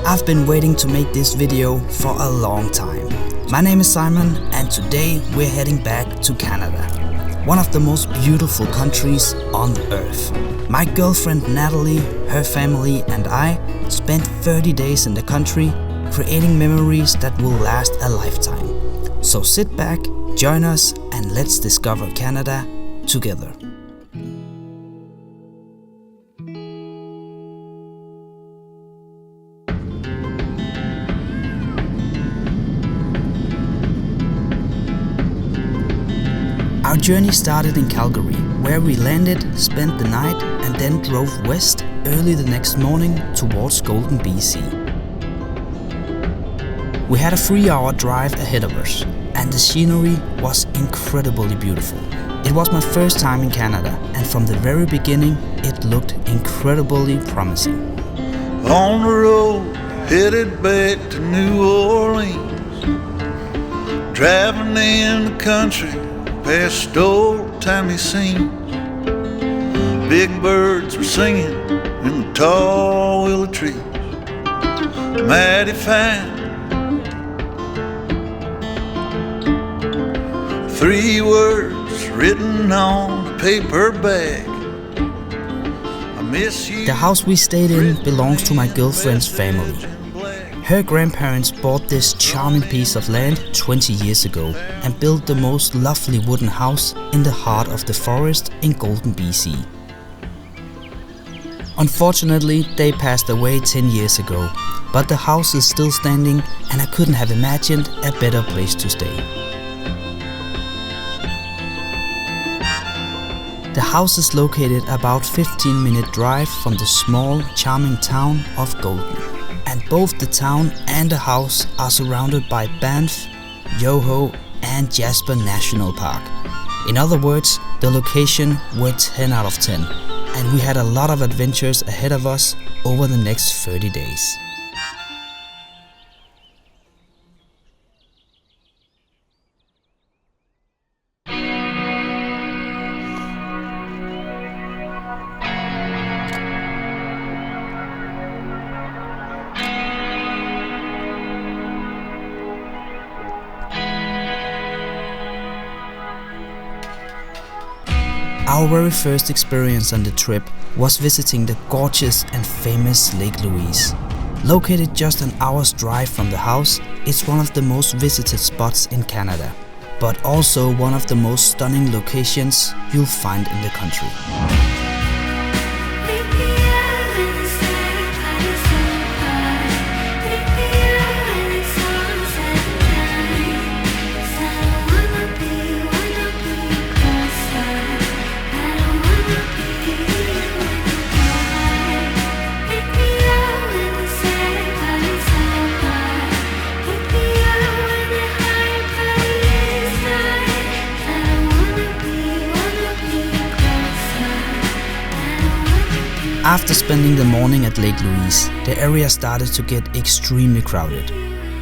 I've been waiting to make this video for a long time. My name is Simon and today we're heading back to Canada, one of the most beautiful countries on earth. My girlfriend Natalie, her family and I spent 30 days in the country creating memories that will last a lifetime. So sit back, join us and let's discover Canada together. Our journey started in Calgary, where we landed, spent the night and then drove west early the next morning towards Golden, BC. We had a 3-hour drive ahead of us and the scenery was incredibly beautiful. It was my first time in Canada and from the very beginning it looked incredibly promising. On the road, headed back to New Orleans, driving in the country past old-timey scenes. Big birds were singing in the tall willow trees. Mighty fine. 3 words written on a paper bag. I miss you. The house we stayed in belongs to my girlfriend's family. Her grandparents bought this charming piece of land 20 years ago and built the most lovely wooden house in the heart of the forest in Golden, BC. Unfortunately, they passed away 10 years ago, but the house is still standing and I couldn't have imagined a better place to stay. The house is located about 15-minute drive from the small, charming town of Golden. And both the town and the house are surrounded by Banff, Yoho and Jasper National Park. In other words, the location were 10 out of 10 and we had a lot of adventures ahead of us over the next 30 days. Our very first experience on the trip was visiting the gorgeous and famous Lake Louise. Located just an hour's drive from the house, it's one of the most visited spots in Canada, but also one of the most stunning locations you'll find in the country. After spending the morning at Lake Louise, the area started to get extremely crowded.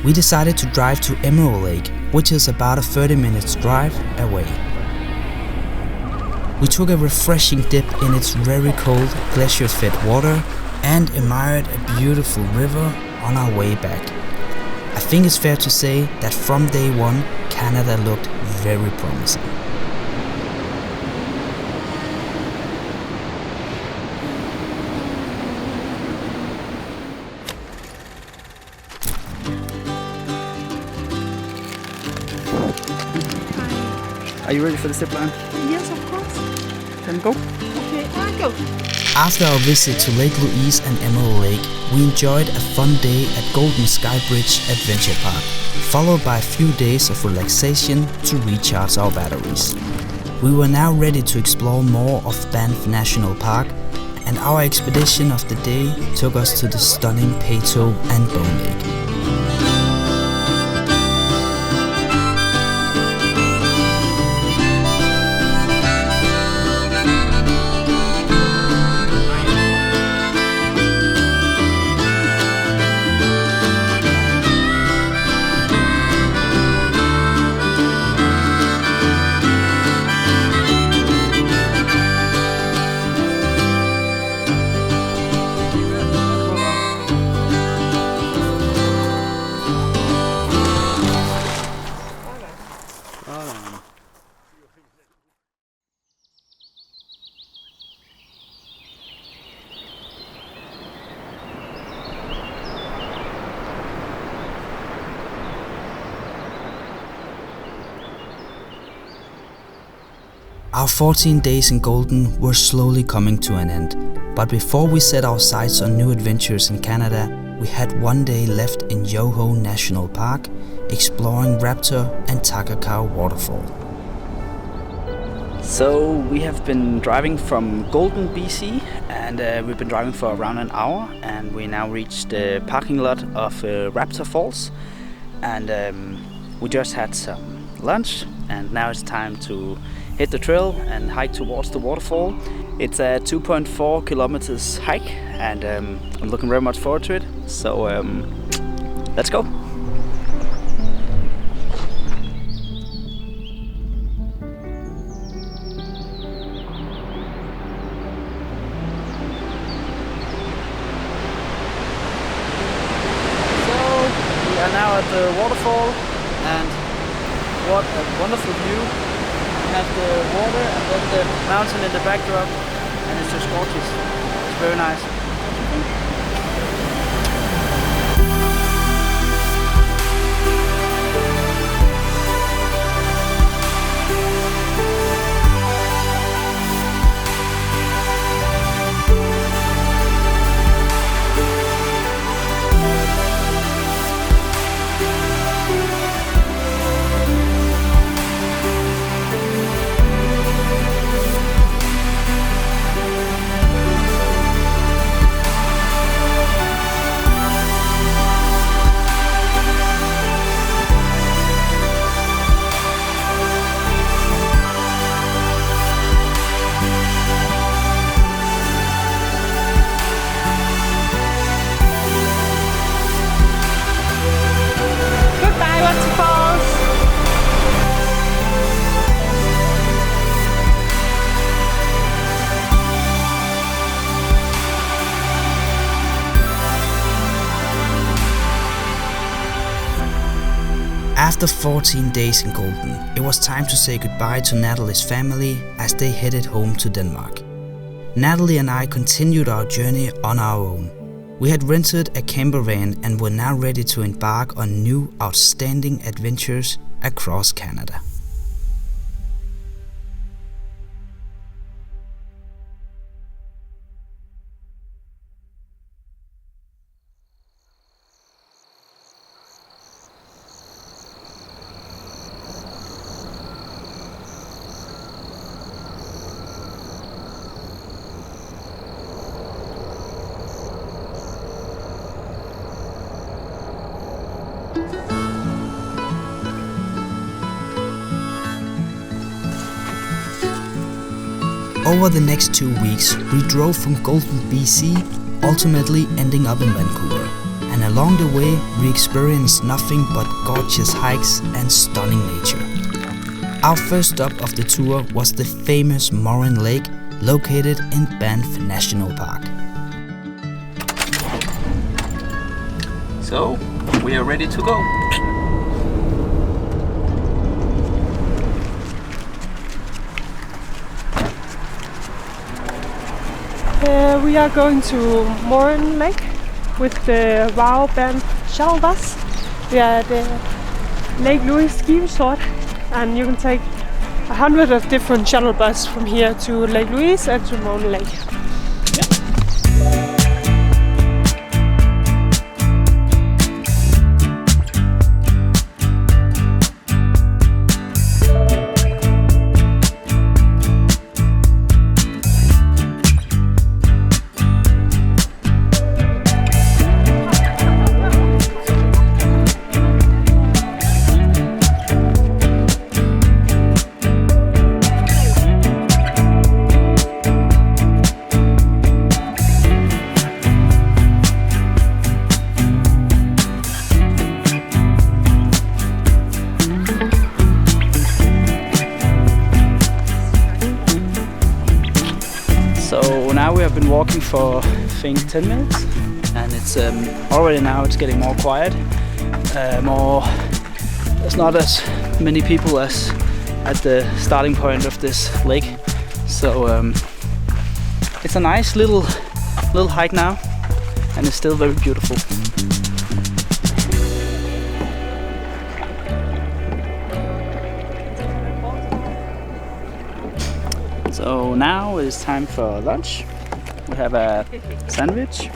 We decided to drive to Emerald Lake, which is about a 30-minute drive away. We took a refreshing dip in its very cold, glacier-fed water and admired a beautiful river on our way back. I think it's fair to say that from day one, Canada looked very promising. Are you ready for the zip line? Yes, of course. Then go. Okay, I go. After our visit to Lake Louise and Emerald Lake, we enjoyed a fun day at Golden Skybridge Adventure Park, followed by a few days of relaxation to recharge our batteries. We were now ready to explore more of Banff National Park, and our expedition of the day took us to the stunning Peyto and Bone Lake. Our 14 days in Golden were slowly coming to an end, but before we set our sights on new adventures in Canada, we had one day left in Yoho National Park, exploring Wapta and Takakkaw waterfall. So we have been driving from Golden, BC, and we've been driving for around an hour, and we now reached the parking lot of Wapta Falls, and we just had some lunch, and now it's time to hit the trail and hike towards the waterfall. It's a 2.4 kilometers hike, and I'm looking very much forward to it. So let's go. We are now at the waterfall, and what a wonderful view. We have the water and then the mountain in the backdrop, and it's just gorgeous. It's very nice. After 14 days in Golden, it was time to say goodbye to Natalie's family as they headed home to Denmark. Natalie and I continued our journey on our own. We had rented a campervan and were now ready to embark on new outstanding adventures across Canada. Over the next 2 weeks, we drove from Golden, BC, ultimately ending up in Vancouver. And along the way, we experienced nothing but gorgeous hikes and stunning nature. Our first stop of the tour was the famous Moraine Lake, located in Banff National Park. So, we are ready to go. We are going to Moraine Lake with the WOW Banff shuttle bus. We are at the Lake Louise ski resort, and you can take 100 of different shuttle buses from here to Lake Louise and to Moraine Lake. So now we have been walking for I think 10 minutes, and it's already now it's getting more quiet. There's not as many people as at the starting point of this lake. So it's a nice little hike now, and it's still very beautiful. So now it's time for lunch. We have a sandwich.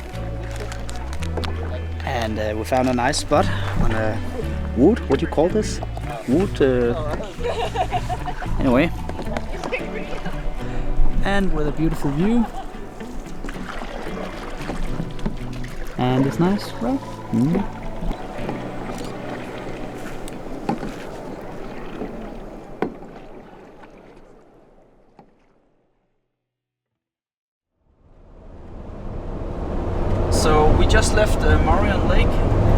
And we found a nice spot on a wood. What do you call this? Wood. Anyway. And with a beautiful view. And it's nice, right? So we just left Moraine Lake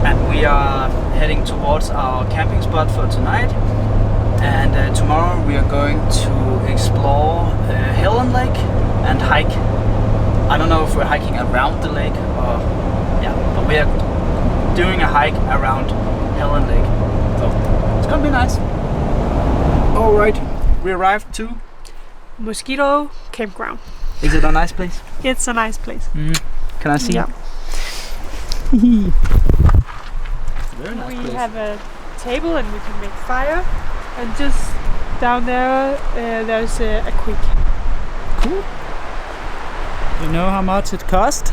and we are heading towards our camping spot for tonight. And tomorrow we are going to explore Helen Lake and hike. I don't know if we're hiking around the lake or but we are doing a hike around Helen Lake. So it's gonna be nice. Alright, we arrived to Mosquito Campground. Is it a nice place? It's a nice place. Can I see? Yeah. Very nice We place. have a table and we can make fire. And just down there, there's a creek. Cool. You know how much it cost?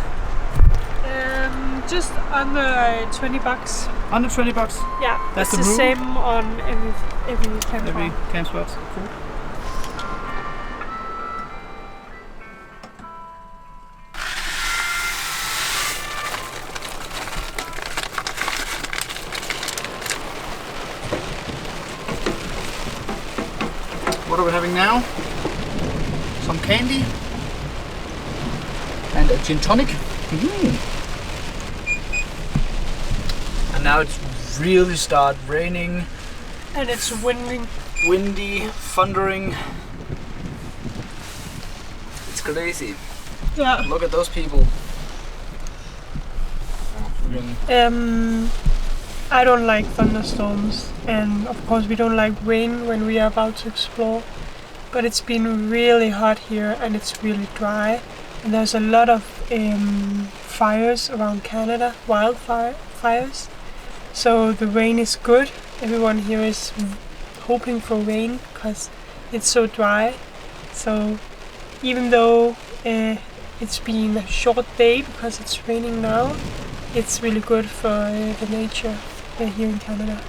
Just under 20 bucks. Under 20 bucks. Yeah, That's it's the the room? same on every campground. Every camp spot. Cool. What are we having now? Some candy and a gin tonic. And now it's really start raining, And it's windy, thundering. It's crazy. Yeah. Look at those people. I don't like thunderstorms, and of course we don't like rain when we are about to explore. But it's been really hot here and it's really dry. And there's a lot of fires around Canada, wildfires. So the rain is good. Everyone here is hoping for rain because it's so dry. So even though it's been a short day because it's raining now, it's really good for the nature here in Canada.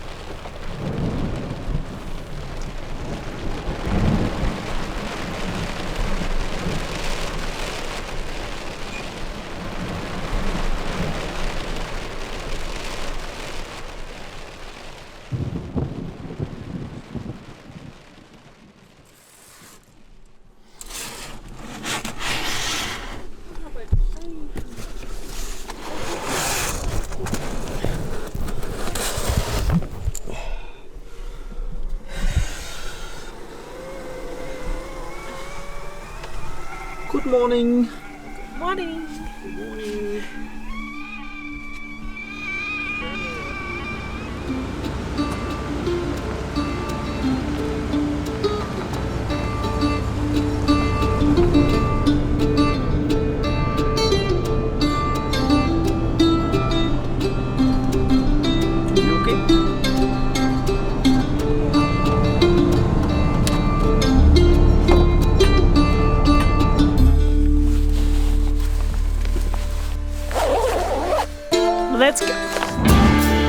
Good morning. Morning! Good morning. You okay? Let's go!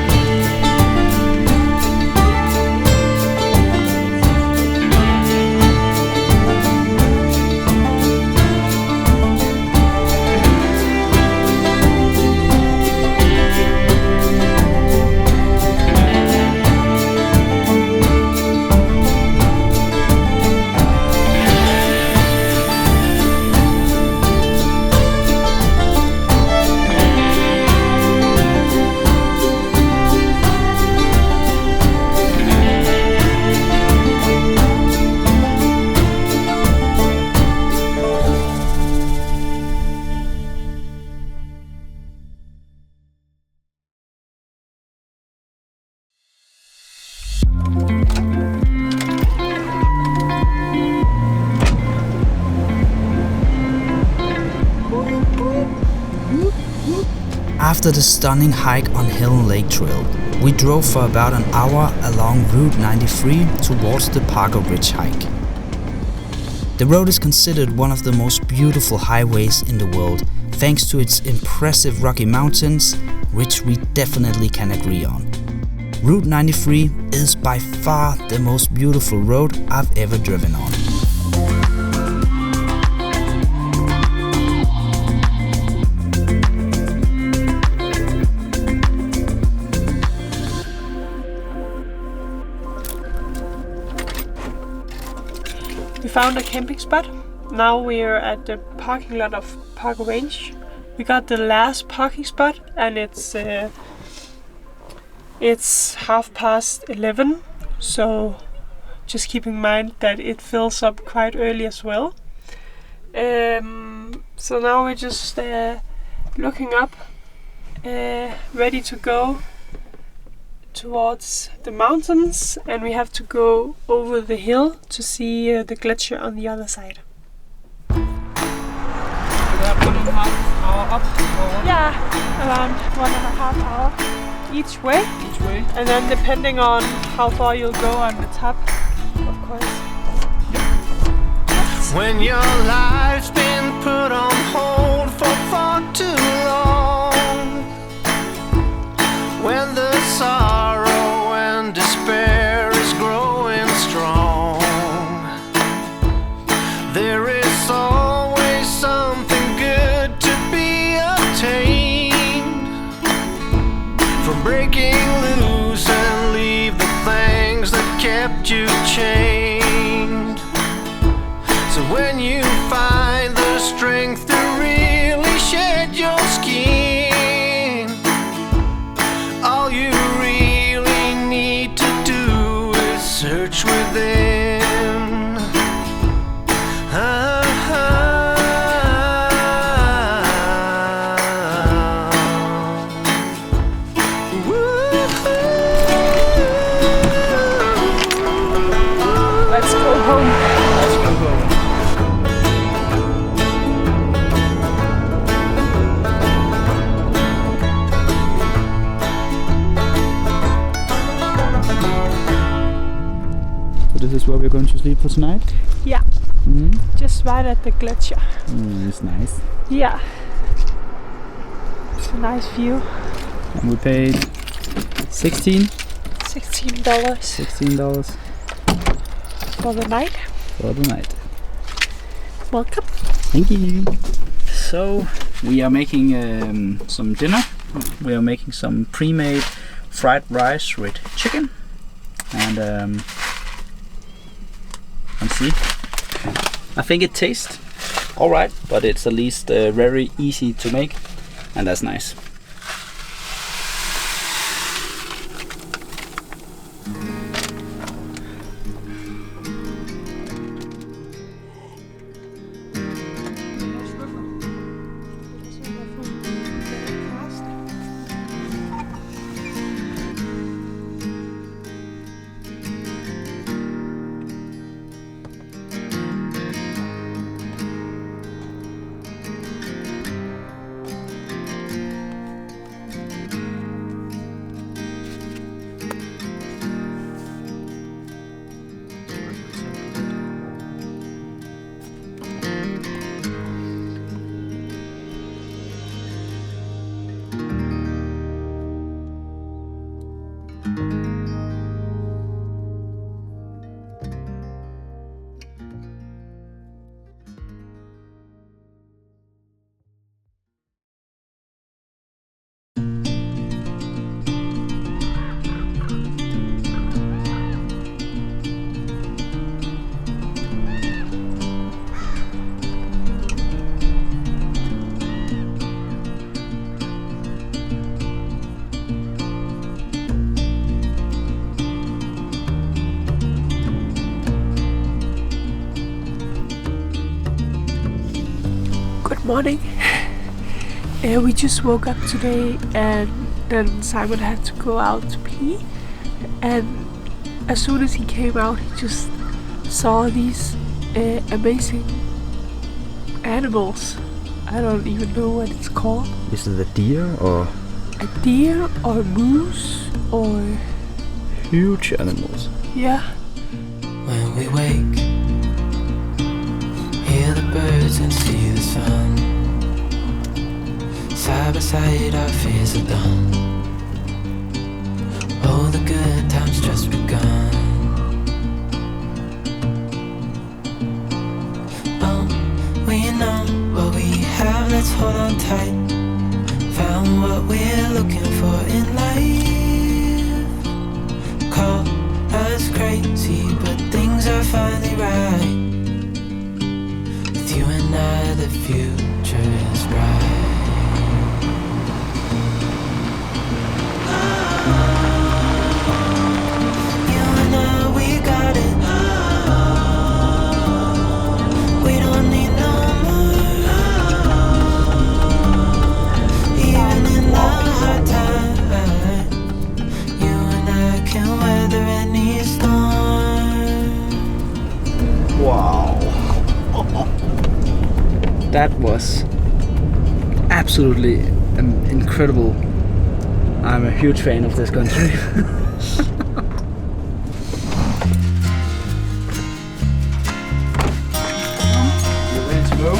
After the stunning hike on Helen Lake Trail, we drove for about an hour along Route 93 towards the Parker Ridge hike. The road is considered one of the most beautiful highways in the world, thanks to its impressive rocky mountains, which we definitely can agree on. Route 93 is by far the most beautiful road I've ever driven on. We found a camping spot. Now we're at the parking lot of Park Range. We got the last parking spot and it's 11:30, so just keep in mind that it fills up quite early as well. So now we're just looking up, ready to go towards the mountains, and we have to go over the hill to see the glacier on the other side. Yeah, around 1.5 hours each way. And then depending on how far you'll go on the top, of course. When your life's been put on hold for far too long, when the sorrow and despair is growing strong, there is always something good to be obtained from breaking loose and leave the things that kept you chained. So when you find the strength to really shed your skin, all you really need to do is search within. Let's go home. So this is where we're going to sleep for tonight? Yeah, just right at the glacier. It's nice. Yeah, it's a nice view. And we paid $16 $16 for the night. for the night. Welcome. Thank you. So we are making some dinner. We are making some pre-made fried rice with chicken, and let's see. I think it tastes all right, but it's at least very easy to make, and that's nice. Morning. We just woke up today, and then Simon had to go out to pee, and as soon as he came out he just saw these amazing animals. I don't even know what it's called. Is it a deer or? A deer or moose or... Huge animals. Yeah. When we wake birds and see the sun. Side by side our fears are done. Oh, the good times just begun. Oh, we know what we have, let's hold on tight. Found what we're looking for in life. Call us crazy, but things are finally right. With you and I, the future is bright. You and I, we got it. We don't need no more. Even in the hard time, you and I can weather any storm. Wow. That was absolutely incredible. I'm a huge fan of this country. You ready to go?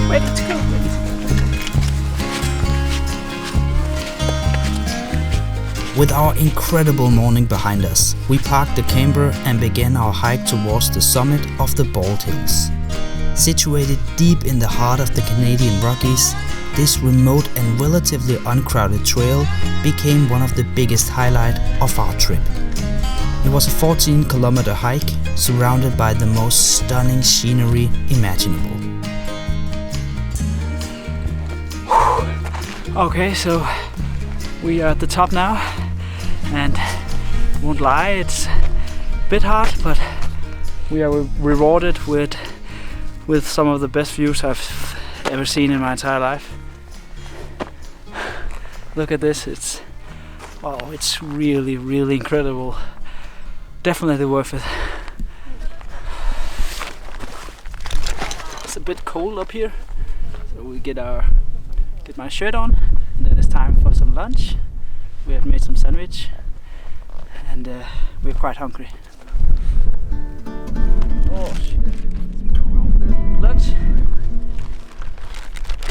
Ready to go. With our incredible morning behind us, we parked the camper and began our hike towards the summit of the Bald Hills. Situated deep in the heart of the Canadian Rockies, this remote and relatively uncrowded trail became one of the biggest highlights of our trip. It was a 14-kilometer hike surrounded by the most stunning scenery imaginable. Okay, so we are at the top now, and won't lie, it's a bit hard, but we are rewarded with some of the best views I've ever seen in my entire life. Look at this, it's really, really incredible. Definitely worth it. It's a bit cold up here, so we get my shirt on, and then it's time for some lunch. We have made some sandwich, and we're quite hungry. Oh shit. Lunch.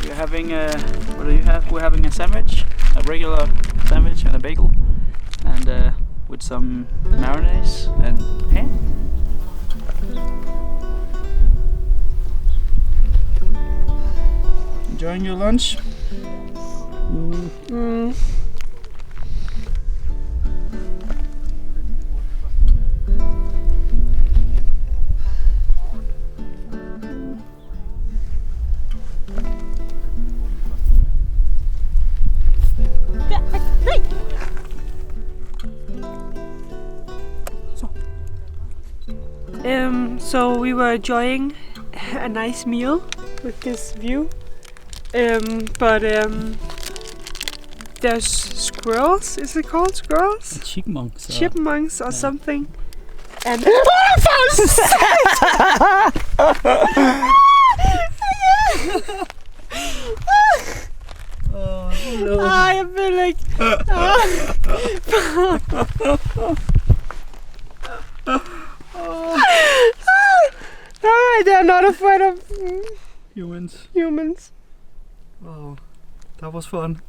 We're having what do you have? We're having a sandwich, a regular sandwich and a bagel, and with some mayonnaise and ham. Enjoying your lunch? So we were enjoying a nice meal with this view, but there's squirrels. Is it called squirrels? Chipmunks. Chipmunks or something. And Oh no. I feel like they're not afraid of humans. Oh, that was fun.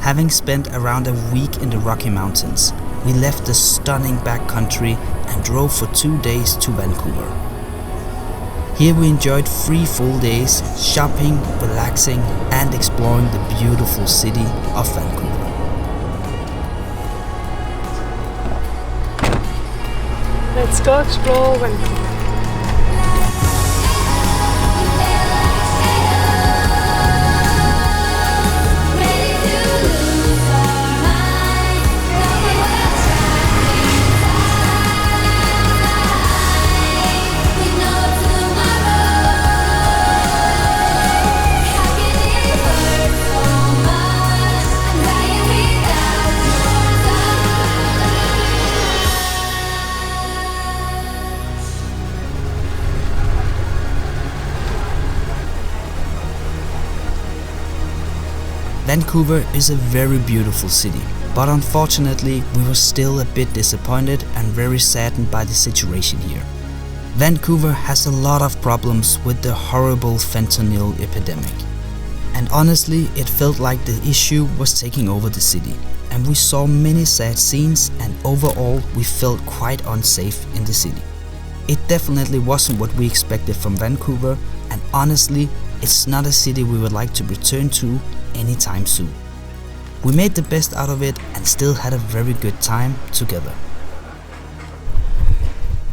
Having spent around a week in the Rocky Mountains, we left the stunning backcountry and drove for 2 days to Vancouver. Here we enjoyed 3 full days shopping, relaxing and exploring the beautiful city of Vancouver. Let's go explore Vancouver. Vancouver is a very beautiful city, but unfortunately we were still a bit disappointed and very saddened by the situation here. Vancouver has a lot of problems with the horrible fentanyl epidemic. And honestly, it felt like the issue was taking over the city, and we saw many sad scenes, and overall we felt quite unsafe in the city. It definitely wasn't what we expected from Vancouver, and honestly, it's not a city we would like to return to anytime soon. We made the best out of it and still had a very good time together.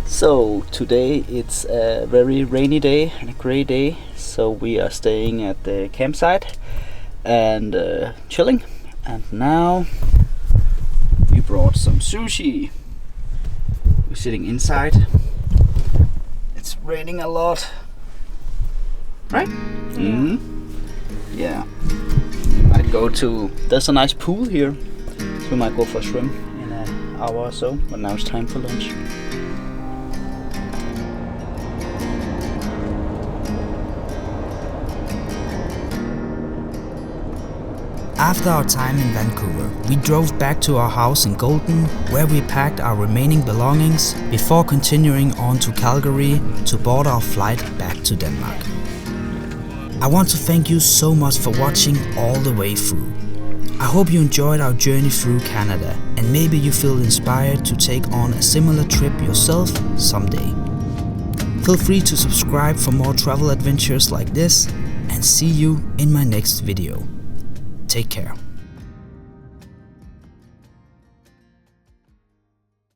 So today it's a very rainy day and a grey day, so we are staying at the campsite and chilling. And now we brought some sushi. We're sitting inside. It's raining a lot, right? Mm-hmm. Yeah. We might go to, there's a nice pool here, so we might go for a swim in an hour or so, but now it's time for lunch. After our time in Vancouver, we drove back to our house in Golden, where we packed our remaining belongings before continuing on to Calgary to board our flight back to Denmark. I want to thank you so much for watching all the way through. I hope you enjoyed our journey through Canada, and maybe you feel inspired to take on a similar trip yourself someday. Feel free to subscribe for more travel adventures like this, and see you in my next video. Take care.